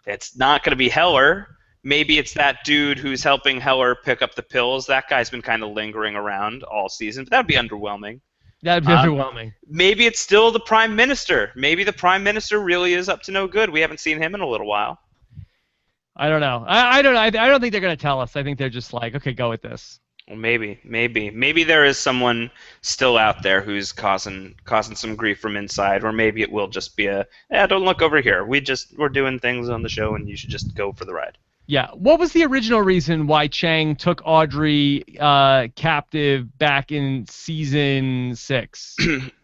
It's not going to be Heller. Maybe it's that dude who's helping Heller pick up the pills. That guy's been kind of lingering around all season, but that would be underwhelming. That would be underwhelming. Maybe it's still the Prime Minister. Maybe the Prime Minister really is up to no good. We haven't seen him in a little while. I don't know. I don't know. I don't think they're going to tell us. I think they're just like, okay, go with this. Well, maybe there is someone still out there who's causing some grief from inside, or maybe it will just be don't look over here. We're doing things on the show, and you should just go for the ride. Yeah. What was the original reason why Chang took Audrey captive back in season 6?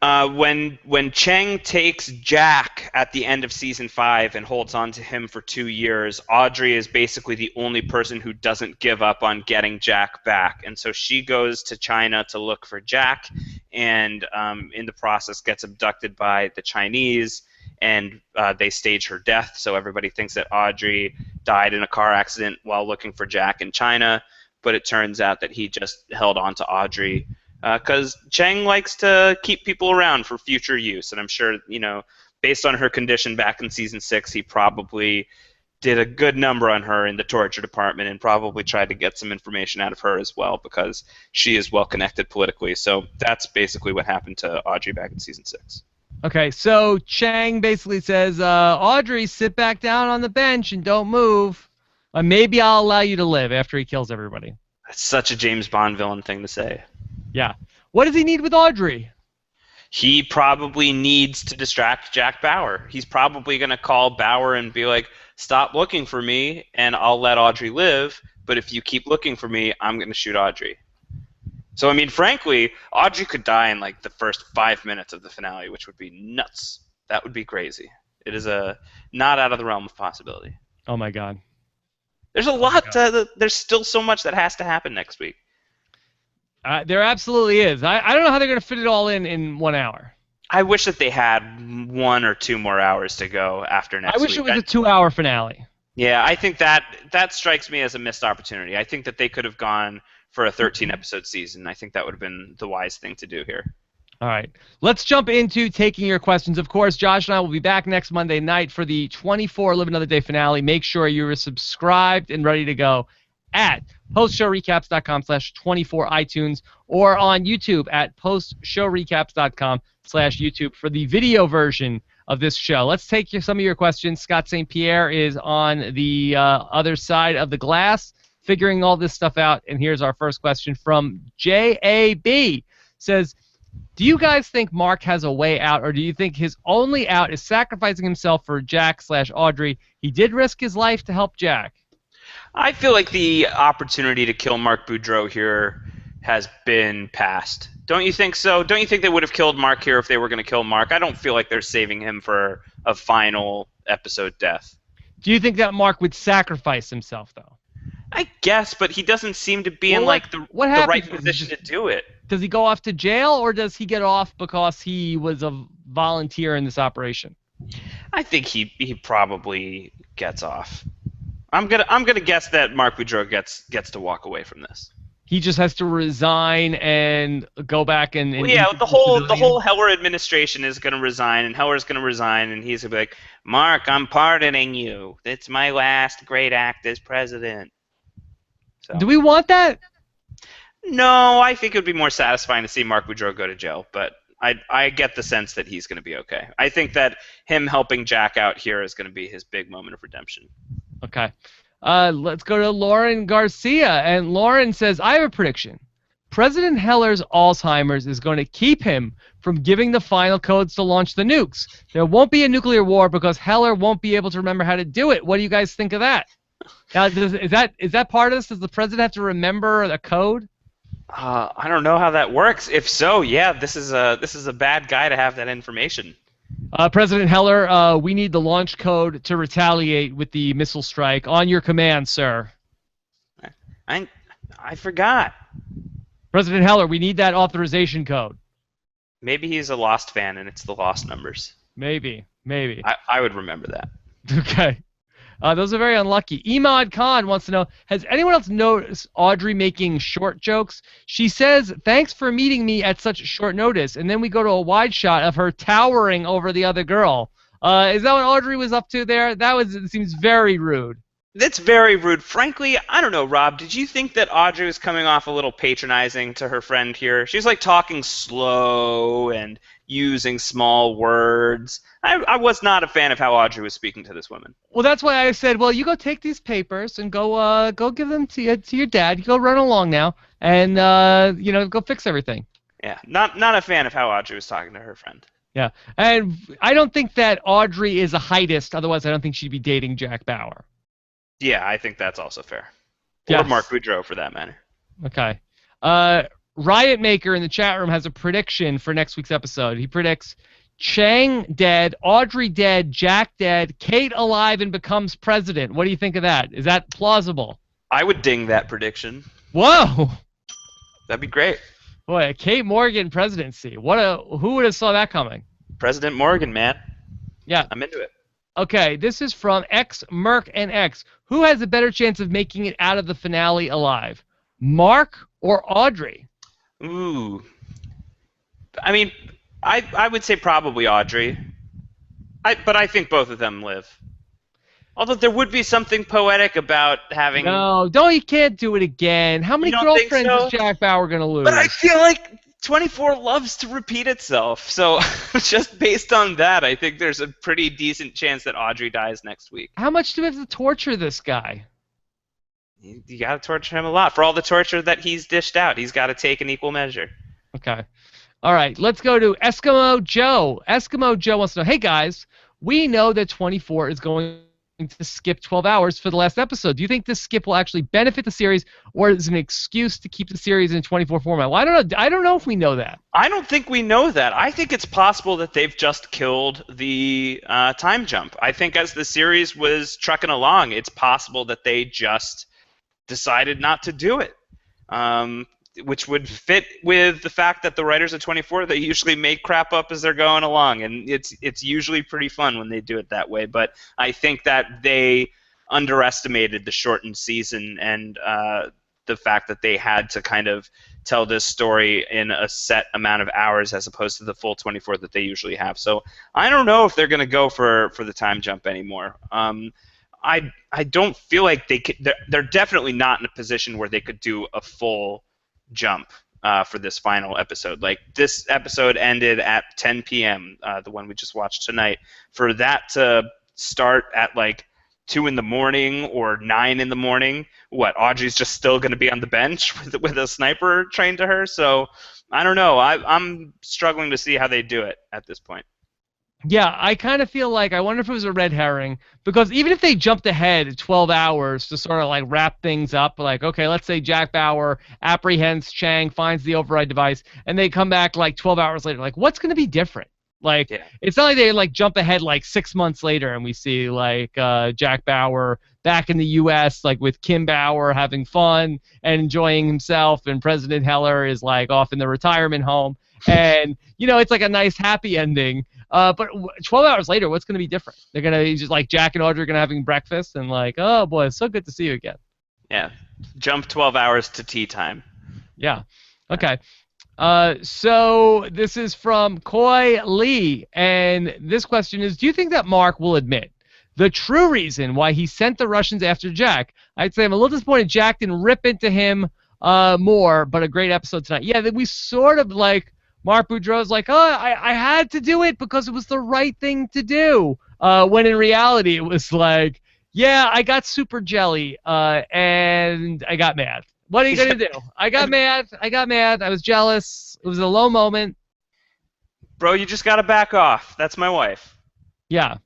When Cheng takes Jack at the end of season 5 and holds on to him for 2 years, Audrey is basically the only person who doesn't give up on getting Jack back, and so she goes to China to look for Jack, and in the process gets abducted by the Chinese, and they stage her death. So everybody thinks that Audrey died in a car accident while looking for Jack in China, but it turns out that he just held on to Audrey because Cheng likes to keep people around for future use, and I'm sure, based on her condition back in season 6, he probably did a good number on her in the torture department and probably tried to get some information out of her as well because she is well connected politically. So that's basically what happened to Audrey back in season 6. Okay, so Chang basically says, Audrey, sit back down on the bench and don't move. Maybe I'll allow you to live after he kills everybody. That's such a James Bond villain thing to say. Yeah. What does he need with Audrey? He probably needs to distract Jack Bauer. He's probably going to call Bauer and be like, stop looking for me and I'll let Audrey live, but if you keep looking for me, I'm going to shoot Audrey. So, I mean, frankly, Audrey could die in like the first 5 minutes of the finale, which would be nuts. That would be crazy. It is not out of the realm of possibility. Oh my God. There's a lot. There's still so much that has to happen next week. There absolutely is. I don't know how they're going to fit it all in 1 hour. I wish that they had 1 or 2 more hours to go after next week. I wish it was a 2-hour finale. Yeah, I think that strikes me as a missed opportunity. I think that they could have gone for a 13-episode season. I think that would have been the wise thing to do here. All right. Let's jump into taking your questions. Of course, Josh and I will be back next Monday night for the 24 Live Another Day finale. Make sure you're subscribed and ready to go at postshowrecaps.com/24 iTunes or on YouTube at postshowrecaps.com/YouTube for the video version of this show. Let's take some of your questions. Scott St. Pierre is on the other side of the glass figuring all this stuff out. And here's our first question from JAB. Says, do you guys think Mark has a way out, or do you think his only out is sacrificing himself for Jack/Audrey? He did risk his life to help Jack. I feel like the opportunity to kill Mark Boudreau here has been passed. Don't you think so? Don't you think they would have killed Mark here if they were going to kill Mark? I don't feel like they're saving him for a final episode death. Do you think that Mark would sacrifice himself, though? I guess, but he doesn't seem to be in like the right position to do it. Does he go off to jail, or does he get off because he was a volunteer in this operation? I think he probably gets off. I'm gonna guess that Mark Boudreau gets to walk away from this. He just has to resign and go back and well, yeah, the whole Heller administration is gonna resign, and Heller's gonna resign, and he's gonna be like, Mark, I'm pardoning you. It's my last great act as president. So. Do we want that? No, I think it would be more satisfying to see Mark Boudreau go to jail, but I get the sense that he's going to be okay. I think that him helping Jack out here is going to be his big moment of redemption. Okay. Let's go to Lauren Garcia, and Lauren says, I have a prediction. President Heller's Alzheimer's is going to keep him from giving the final codes to launch the nukes. There won't be a nuclear war because Heller won't be able to remember how to do it. What do you guys think of that? Now, is that part of this? Does the president have to remember the code? I don't know how that works. If so, yeah, this is a bad guy to have that information. President Heller, we need the launch code to retaliate with the missile strike. On your command, sir. I forgot. President Heller, we need that authorization code. Maybe he's a Lost fan and it's the Lost numbers. Maybe. I would remember that. Okay. Those are very unlucky. Emad Khan wants to know, has anyone else noticed Audrey making short jokes? She says, thanks for meeting me at such short notice. And then we go to a wide shot of her towering over the other girl. Is that what Audrey was up to there? It seems very rude. That's very rude. Frankly, I don't know, Rob. Did you think that Audrey was coming off a little patronizing to her friend here? She's like talking slow and using small words. I was not a fan of how Audrey was speaking to this woman. Well, that's why I said, well, you go take these papers and go give them to your dad. You go run along now and go fix everything. Yeah, not a fan of how Audrey was talking to her friend. Yeah, and I don't think that Audrey is a heightist. Otherwise, I don't think she'd be dating Jack Bauer. Yeah, I think that's also fair. Or Yes. Mark Boudreau, for that matter. Okay. Riot Maker in the chat room has a prediction for next week's episode. He predicts Chang dead, Audrey dead, Jack dead, Kate alive and becomes president. What do you think of that? Is that plausible? I would ding that prediction. Whoa! That'd be great. Boy, a Kate Morgan presidency. Who would have saw that coming? President Morgan, man. Yeah. I'm into it. Okay, this is from X Merc and X. Who has a better chance of making it out of the finale alive? Mark or Audrey? Ooh. I mean, I would say probably Audrey. But I think both of them live. Although there would be something poetic about having. No, you can't do it again. How many You don't think girlfriends so? is Jack Bauer gonna lose? But I feel like 24 loves to repeat itself. So just based on that, I think there's a pretty decent chance that Audrey dies next week. How much do we have to torture this guy? You got to torture him a lot. For all the torture that he's dished out, he's got to take an equal measure. Okay. All right, let's go to Eskimo Joe. Eskimo Joe wants to know, hey guys, we know that 24 is going to skip 12 hours for the last episode. Do you think this skip will actually benefit the series, or is it an excuse to keep the series in 24 format? Well, I don't know. I don't know if we know that. I don't think we know that. I think it's possible that they've just killed the time jump. I think as the series was trucking along, it's possible that they just decided not to do it. Which would fit with the fact that the writers of 24, they usually make crap up as they're going along, and it's usually pretty fun when they do it that way. But I think that they underestimated the shortened season and the fact that they had to kind of tell this story in a set amount of hours as opposed to the full 24 that they usually have. So I don't know if they're going to go for the time jump anymore. I don't feel like they could. They're definitely not in a position where they could do a full jump for this final episode. Like, this episode ended at 10 p.m., the one we just watched tonight. For that to start at like 2 in the morning or 9 in the morning, what, Audrey's just still going to be on the bench with a sniper trained to her? So I don't know. I'm struggling to see how they do it at this point. Yeah, I kind of feel like, I wonder if it was a red herring, because even if they jumped ahead 12 hours to sort of like wrap things up, like, okay, let's say Jack Bauer apprehends Chang, finds the override device, and they come back like 12 hours later, like, what's going to be different? Like, yeah. It's not like they like jump ahead like 6 months later and we see like Jack Bauer back in the U.S. like with Kim Bauer having fun and enjoying himself, and President Heller is like off in the retirement home, and it's like a nice happy ending. But 12 hours later, what's going to be different? They're going to be just like Jack and Audrey are going to having breakfast and like, oh boy, it's so good to see you again. Yeah, jump 12 hours to tea time. Yeah. Okay. So this is from Coy Lee, and this question is, do you think that Mark will admit the true reason why he sent the Russians after Jack? I'd say I'm a little disappointed Jack didn't rip into him more, but a great episode tonight. Yeah, that we sort of like, Mark Boudreau's like, oh, I had to do it because it was the right thing to do, when in reality it was like, yeah, I got super jelly, and I got mad. What are you going to do? I got mad. I was jealous. It was a low moment. Bro, you just got to back off. That's my wife. Yeah.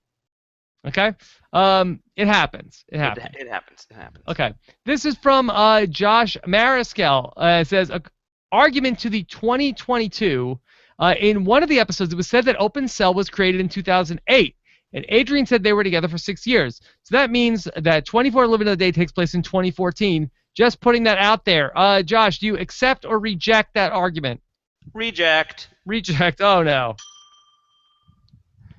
Okay. It happens. It happens. It happens. Okay. This is from Josh Mariscal. It says, argument to the 2022. In one of the episodes, it was said that Open Cell was created in 2008. And Adrian said they were together for 6 years. So that means that 24 Living of the Day takes place in 2014. Just putting that out there. Josh, do you accept or reject that argument? Reject. Reject. Oh, no.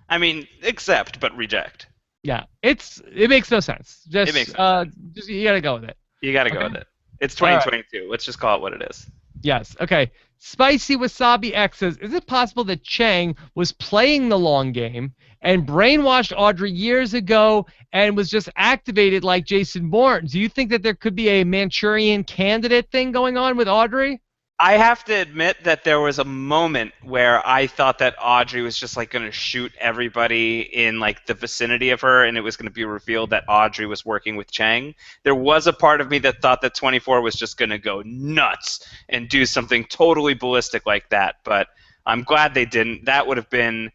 I mean, accept, but reject. Yeah. It makes no sense. Just, it makes no sense. Just, you got to go with it. You got to go with it. It's 2022. Right. Let's just call it what it is. Yes. Okay. Spicy Wasabi X says, is it possible that Chang was playing the long game and brainwashed Audrey years ago and was just activated like Jason Bourne? Do you think that there could be a Manchurian Candidate thing going on with Audrey? I have to admit that there was a moment where I thought that Audrey was just like going to shoot everybody in like the vicinity of her, and it was going to be revealed that Audrey was working with Chang. There was a part of me that thought that 24 was just going to go nuts and do something totally ballistic like that, but I'm glad they didn't. That would have been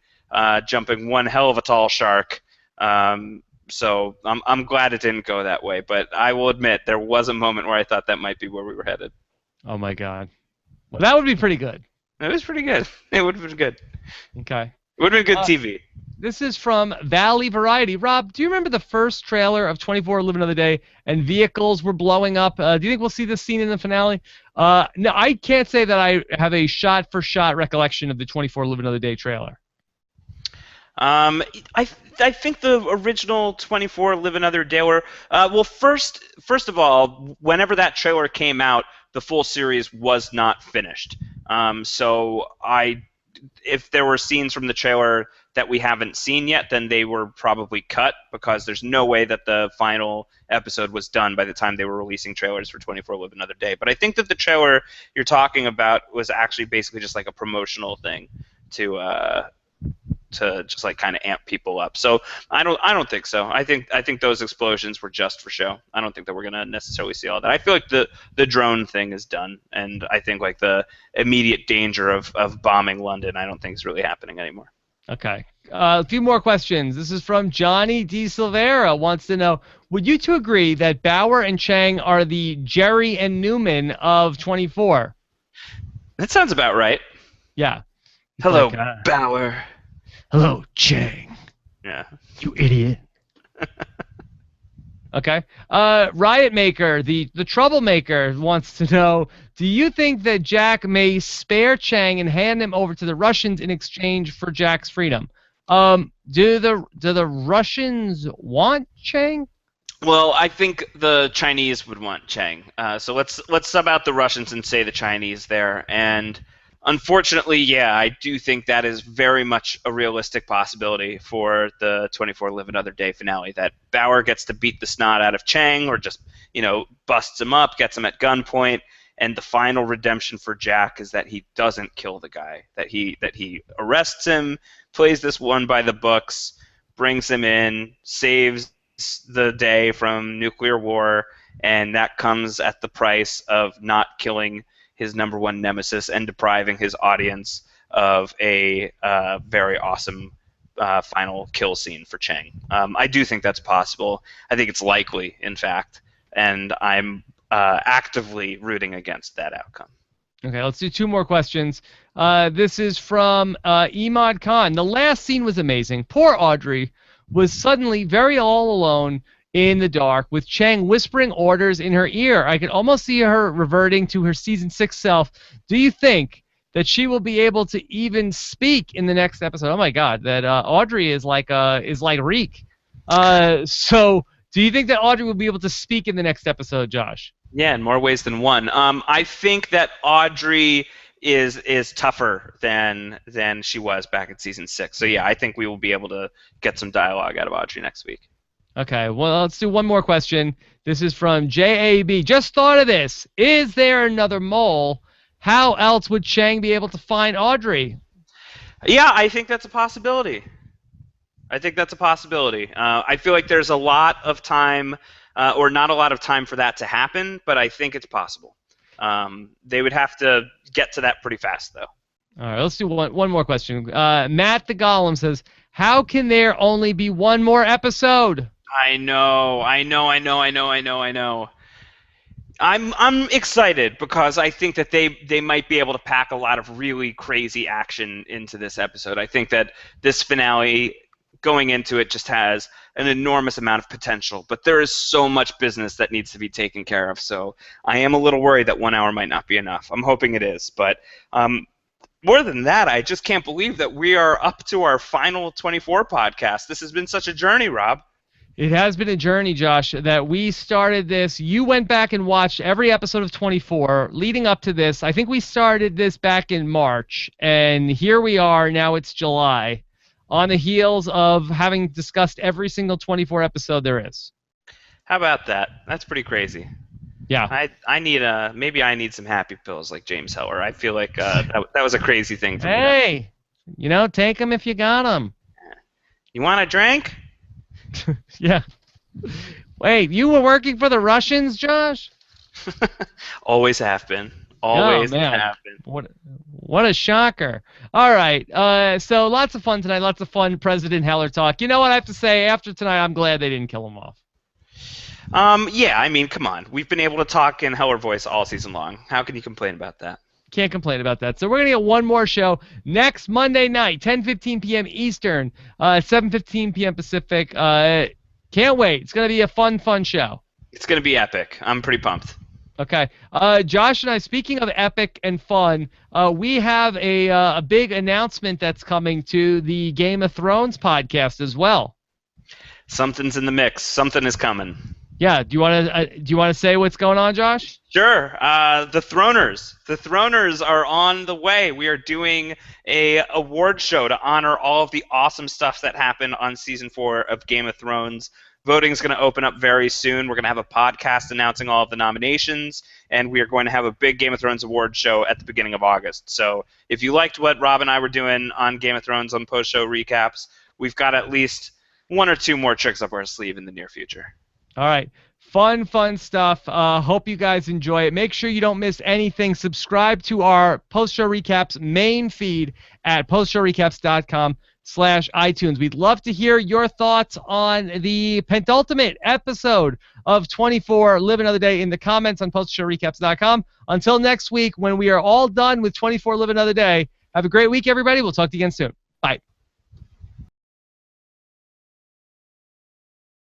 jumping one hell of a tall shark. So I'm glad it didn't go that way. But I will admit there was a moment where I thought that might be where we were headed. Oh my God. Well, that would be pretty good. It was pretty good. It would have been good. Okay. It would have been good TV. This is from Valley Variety. Rob, do you remember the first trailer of 24 Live Another Day and vehicles were blowing up? Do you think we'll see this scene in the finale? No, I can't say that I have a shot-for-shot recollection of the 24 Live Another Day trailer. I think the original 24 Live Another Day were well, first of all, whenever that trailer came out, the full series was not finished. So if there were scenes from the trailer that we haven't seen yet, then they were probably cut, because there's no way that the final episode was done by the time they were releasing trailers for 24 Live Another Day. But I think that the trailer you're talking about was actually basically just like a promotional thing to just like kind of amp people up. So I don't think so. I think those explosions were just for show. I don't think that we're gonna necessarily see all that. I feel like the drone thing is done, and I think like the immediate danger of bombing London, I don't think is really happening anymore. Okay. A few more questions. This is from Johnny D. Silvera. Wants to know, would you two agree that Bauer and Chang are the Jerry and Newman of 24? That sounds about right. Yeah. Hello, like, Bauer. Hello, Chang. Yeah. You idiot. Okay. Riot Maker, the troublemaker, wants to know, do you think that Jack may spare Chang and hand him over to the Russians in exchange for Jack's freedom? Do the Russians want Chang? Well, I think the Chinese would want Chang. So let's sub out the Russians and say the Chinese there. And unfortunately, yeah, I do think that is very much a realistic possibility for the 24 Live Another Day finale, that Bauer gets to beat the snot out of Chang, or just, busts him up, gets him at gunpoint, and the final redemption for Jack is that he doesn't kill the guy, that he arrests him, plays this one by the books, brings him in, saves the day from nuclear war, and that comes at the price of not killing his number one nemesis and depriving his audience of a very awesome final kill scene for Chang. I do think that's possible. I think it's likely, in fact, and I'm actively rooting against that outcome. Okay, let's do two more questions. This is from Emad Khan. The last scene was amazing. Poor Audrey was suddenly very all alone in the dark, with Chang whispering orders in her ear. I could almost see her reverting to her season 6 self. Do you think that she will be able to even speak in the next episode? Oh my God, that Audrey is like Reek. So do you think that Audrey will be able to speak in the next episode, Josh? Yeah, in more ways than one. I think that Audrey is tougher than she was back in season 6. So yeah, I think we will be able to get some dialogue out of Audrey next week. Okay, well, let's do one more question. This is from JAB. Just thought of this. Is there another mole? How else would Chang be able to find Audrey? Yeah, I think that's a possibility. I feel like there's a lot of time, or not a lot of time for that to happen, but I think it's possible. They would have to get to that pretty fast, though. All right, let's do one more question. Matt the Golem says, how can there only be one more episode? I know. I'm excited because I think that they might be able to pack a lot of really crazy action into this episode. I think that this finale, going into it, just has an enormous amount of potential, but there is so much business that needs to be taken care of. So I am a little worried that 1 hour might not be enough. I'm hoping it is, but more than that, I just can't believe that we are up to our final 24 podcast. This has been such a journey, Rob. It has been a journey, Josh, that we started this. You went back and watched every episode of 24 leading up to this. I think we started this back in March, and here we are. Now it's July, on the heels of having discussed every single 24 episode there is. How about that? That's pretty crazy. Yeah. Maybe I need some happy pills like James Heller. I feel like that was a crazy thing for me. Hey, take them if you got them. You want a drink? Yeah. Wait, you were working for the Russians, Josh? Always have been. Always man. happen. What a shocker. All right. So lots of fun tonight. Lots of fun President Heller talk. You know what I have to say? After tonight, I'm glad they didn't kill him off. Yeah, I mean, come on. We've been able to talk in Heller voice all season long. How can you complain about that? Can't complain about that. So we're going to get one more show next Monday night, 10:15 p.m. Eastern, 7:15 p.m. Pacific. Can't wait. It's going to be a fun show. It's going to be epic. I'm pretty pumped. Okay. Josh and I, speaking of epic and fun, we have a big announcement that's coming to the Game of Thrones podcast as well. Something's in the mix. Something is coming. Yeah. Do you want to say what's going on, Josh? Sure. The Throners. The Throners are on the way. We are doing a award show to honor all of the awesome stuff that happened on season 4 of Game of Thrones. Voting is going to open up very soon. We're going to have a podcast announcing all of the nominations, and we are going to have a big Game of Thrones award show at the beginning of August. So if you liked what Rob and I were doing on Game of Thrones on post-show recaps, we've got at least 1 or 2 more tricks up our sleeve in the near future. All right. Fun stuff. Hope you guys enjoy it. Make sure you don't miss anything. Subscribe to our post-show recaps main feed at postshowrecaps.com/iTunes. We'd love to hear your thoughts on the penultimate episode of 24 Live Another Day in the comments on postshowrecaps.com. Until next week, when we are all done with 24 Live Another Day, have a great week, everybody. We'll talk to you again soon. Bye.